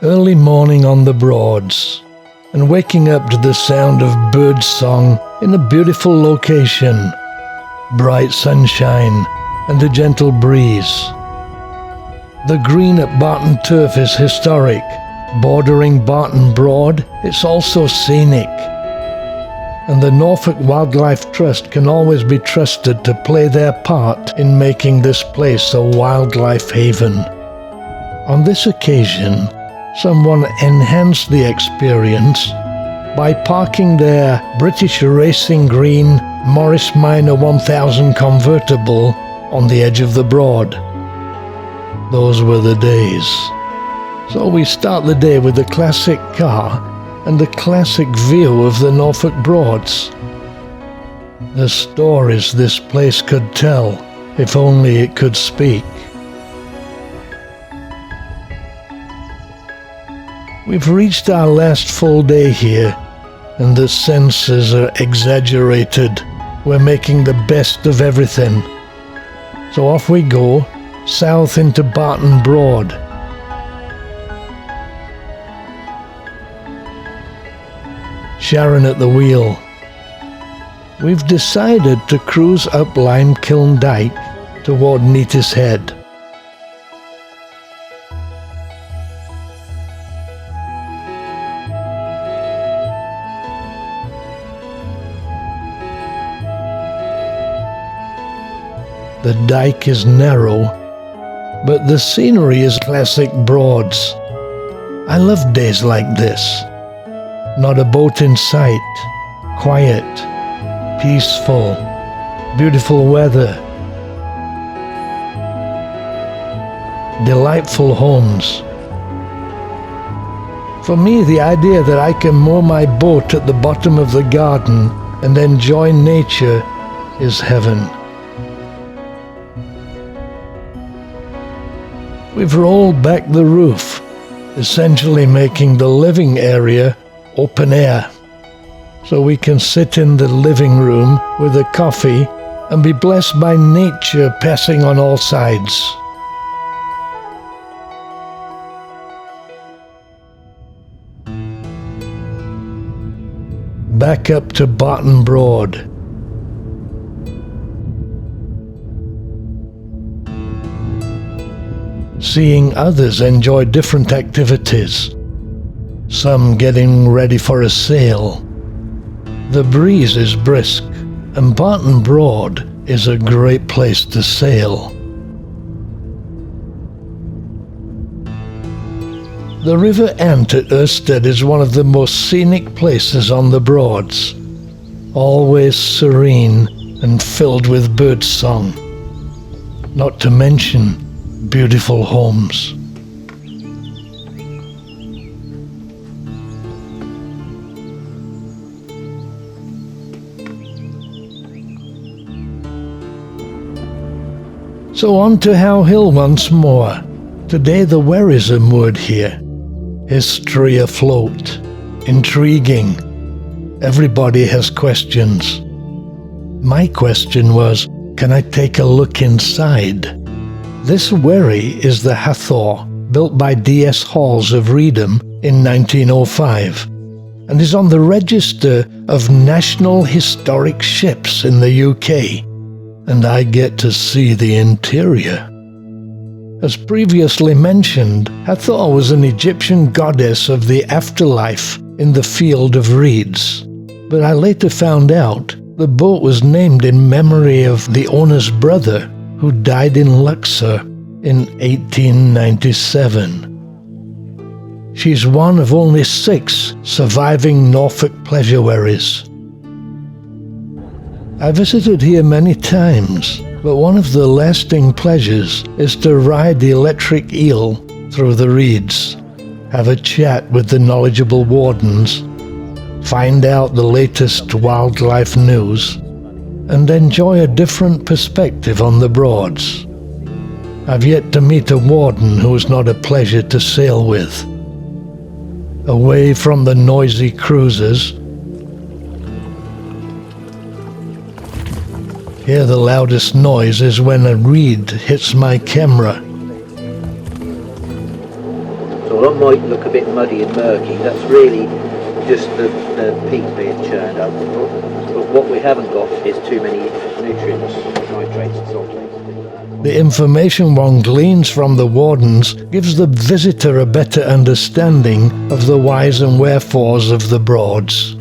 Early morning on the Broads, and waking up to the sound of bird song in a beautiful location, bright sunshine and a gentle breeze. The green at Barton Turf is historic. Bordering Barton Broad, it's also scenic. And the Norfolk Wildlife Trust can always be trusted to play their part in making this place a wildlife haven. On this occasion, someone enhanced the experience by parking their British Racing Green Morris Minor 1000 convertible on the edge of the Broad. Those were the days. So we start the day with a classic car and a classic view of the Norfolk Broads. The stories this place could tell, if only it could speak. We've reached our last full day here, and the senses are exaggerated. We're making the best of everything. So off we go, south into Barton Broad. Sharon at the wheel. We've decided to cruise up Lime Kiln Dyke toward Neatis Head. The dike is narrow, but the scenery is classic Broads. I love days like this. Not a boat in sight, quiet, peaceful, beautiful weather, delightful homes. For me, the idea that I can moor my boat at the bottom of the garden and enjoy nature is heaven. We've rolled back the roof, essentially making the living area open air, so we can sit in the living room with a coffee and be blessed by nature passing on all sides. Back up to Barton Broad. Seeing others enjoy different activities, some getting ready for a sail. The breeze is brisk, and Barton Broad is a great place to sail. The River Ant at Ørsted is one of the most scenic places on the Broads, always serene and filled with birdsong, not to mention beautiful homes. So on to How Hill once more. Today the wherries are moored here. History afloat. Intriguing. Everybody has questions. My question was, can I take a look inside? This wherry is the Hathor, built by D.S. Halls of Reedham in 1905, and is on the register of National Historic Ships in the UK, and I get to see the interior. As previously mentioned, Hathor was an Egyptian goddess of the afterlife in the field of reeds, but I later found out the boat was named in memory of the owner's brother, who died in Luxor in 1897. She's one of only 6 surviving Norfolk pleasure wherries. I visited here many times, but one of the lasting pleasures is to ride the electric eel through the reeds, have a chat with the knowledgeable wardens, find out the latest wildlife news, and enjoy a different perspective on the Broads. I've yet to meet a warden who is not a pleasure to sail with. Away from the noisy cruisers, here the loudest noise is when a reed hits my camera. So all. It might look a bit muddy and murky. That's really just the peat being churned up. But what we haven't got is too many nutrients, nitrates and sulfates. The information one gleans from the wardens gives the visitor a better understanding of the whys and wherefores of the Broads.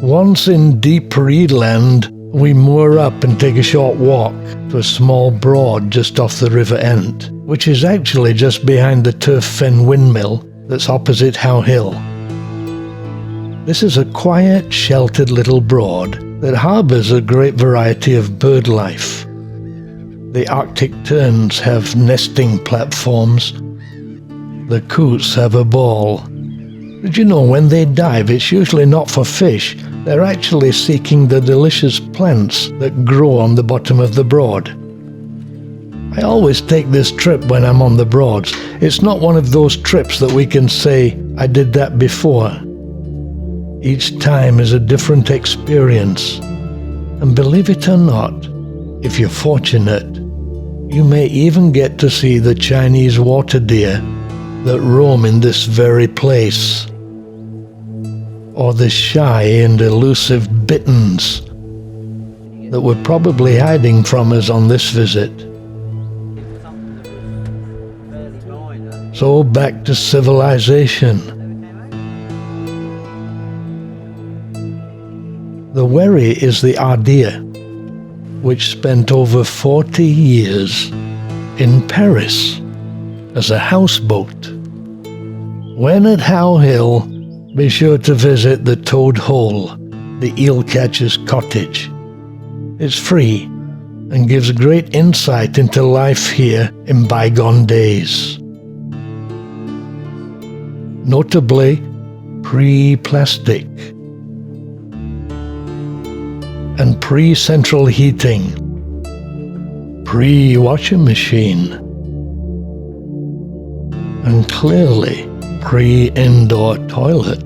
Once in deep reedland, we moor up and take a short walk to a small broad just off the River Ent, which is actually just behind the turf fen windmill that's opposite How Hill. This is a quiet, sheltered little broad that harbours a great variety of bird life. The Arctic terns have nesting platforms. The coots have a ball. Did you know when they dive, it's usually not for fish. They're actually seeking the delicious plants that grow on the bottom of the Broad. I always take this trip when I'm on the Broads. It's not one of those trips that we can say, I did that before. Each time is a different experience. And believe it or not, if you're fortunate, you may even get to see the Chinese water deer that roam in this very place, or the shy and elusive bitterns that were probably hiding from us on this visit. So back to civilization. The wherry is the Ardea, which spent over 40 years in Paris as a houseboat. When at How Hill, be sure to visit the Toad Hole, the eel catcher's cottage. It's free and gives great insight into life here in bygone days. Notably, pre-plastic and pre-central heating, pre-washing machine, and clearly pre-indoor toilet.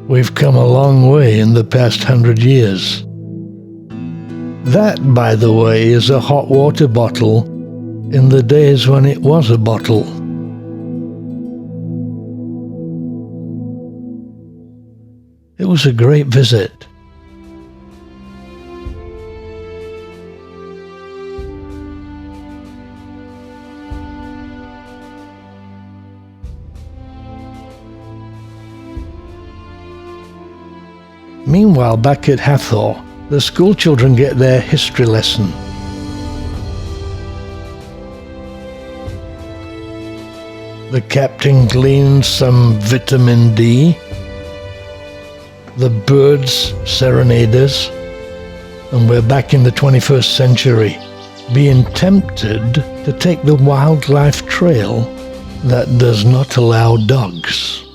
We've come a long way in the past 100 years. That, by the way, is a hot water bottle in the days when it was a bottle. It was a great visit. Meanwhile, back at Hathor, the school children get their history lesson. The captain gleans some vitamin D. The birds serenade us. And we're back in the 21st century, being tempted to take the wildlife trail that does not allow dogs.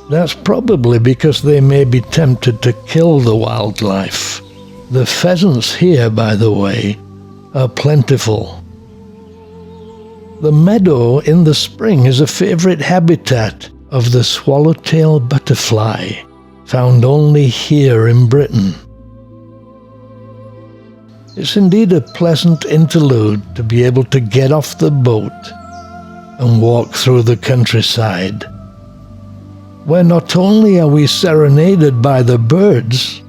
That's probably because they may be tempted to kill the wildlife. The pheasants here, by the way, are plentiful. The meadow in the spring is a favorite habitat of the swallowtail butterfly, found only here in Britain. It's indeed a pleasant interlude to be able to get off the boat and walk through the countryside, where not only are we serenaded by the birds,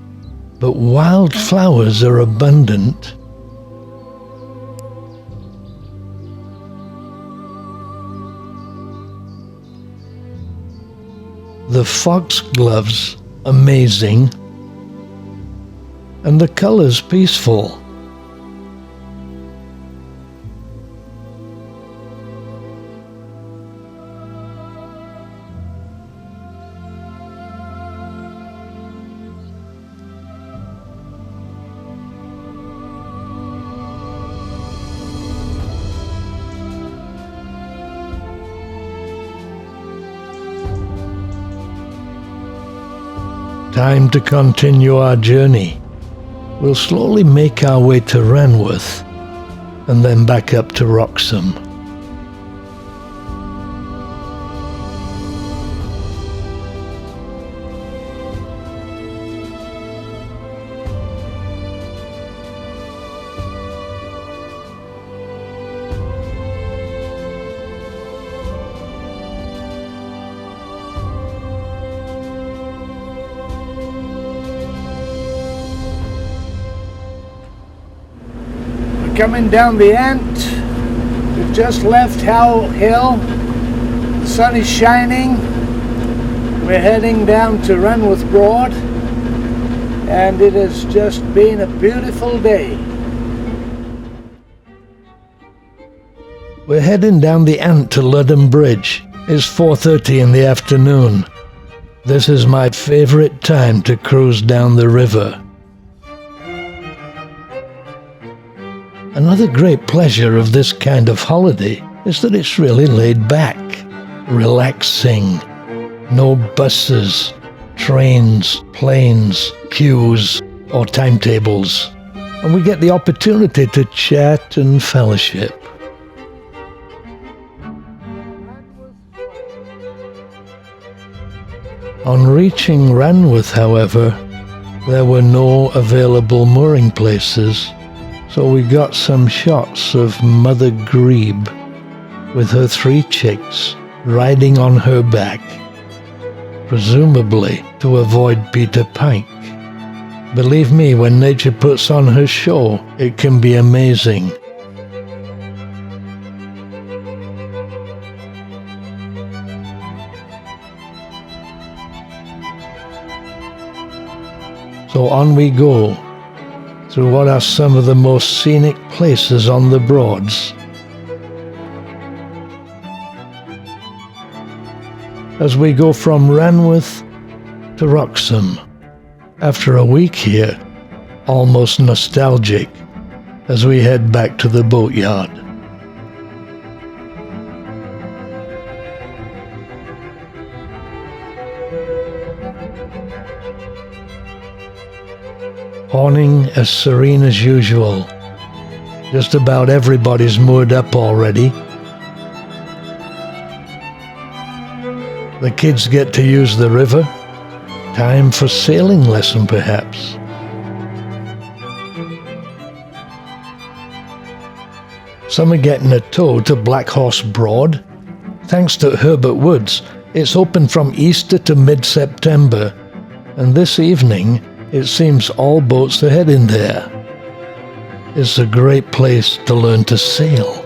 but wildflowers are abundant. The foxgloves amazing, and the colors peaceful. Time to continue our journey. We'll slowly make our way to Ranworth and then back up to Wroxham. coming down the Ant. We've just left Howell Hill. The sun is shining. We're heading down to Ranworth Broad, and it has just been a beautiful day. We're heading down the Ant to Ludham Bridge. It's 4:30 in the afternoon. This is my favourite time to cruise down the river. Another great pleasure of this kind of holiday is that it's really laid back, relaxing. No buses, trains, planes, queues, or timetables. And we get the opportunity to chat and fellowship. On reaching Ranworth, however, there were no available mooring places, so we got some shots of Mother Grebe with her 3 chicks riding on her back, presumably to avoid Peter Pike. Believe me, when nature puts on her show, it can be amazing. So on we go, through what are some of the most scenic places on the Broads. As we go from Ranworth to Wroxham, after a week here, almost nostalgic, as we head back to the boatyard. Awning as serene as usual. Just about everybody's moored up already. The kids get to use the river. Time for sailing lesson, perhaps. Some are getting a tow to Black Horse Broad. Thanks to Herbert Woods, it's open from Easter to mid-September, and this evening it seems all boats are heading there. It's a great place to learn to sail.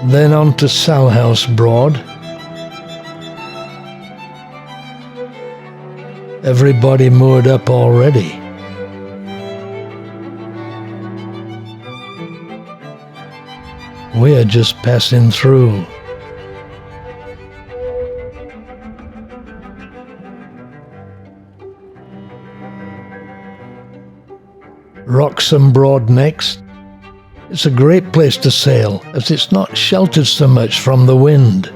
Then on to Salhouse Broad. Everybody moored up already. We're just passing through. Wroxham Broad next. It's a great place to sail, as it's not sheltered so much from the wind.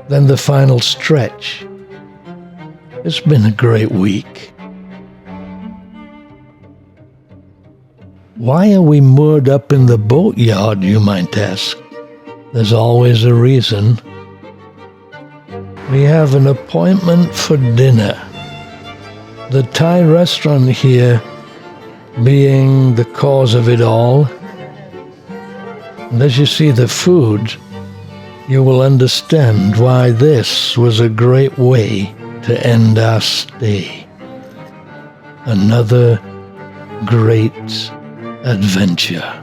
Then the final stretch. It's been a great week. Why are we moored up in the boatyard, you might ask? There's always a reason. We have an appointment for dinner. The Thai restaurant here being the cause of it all. And as you see the food, you will understand why this was a great way to end our stay. Another great adventure.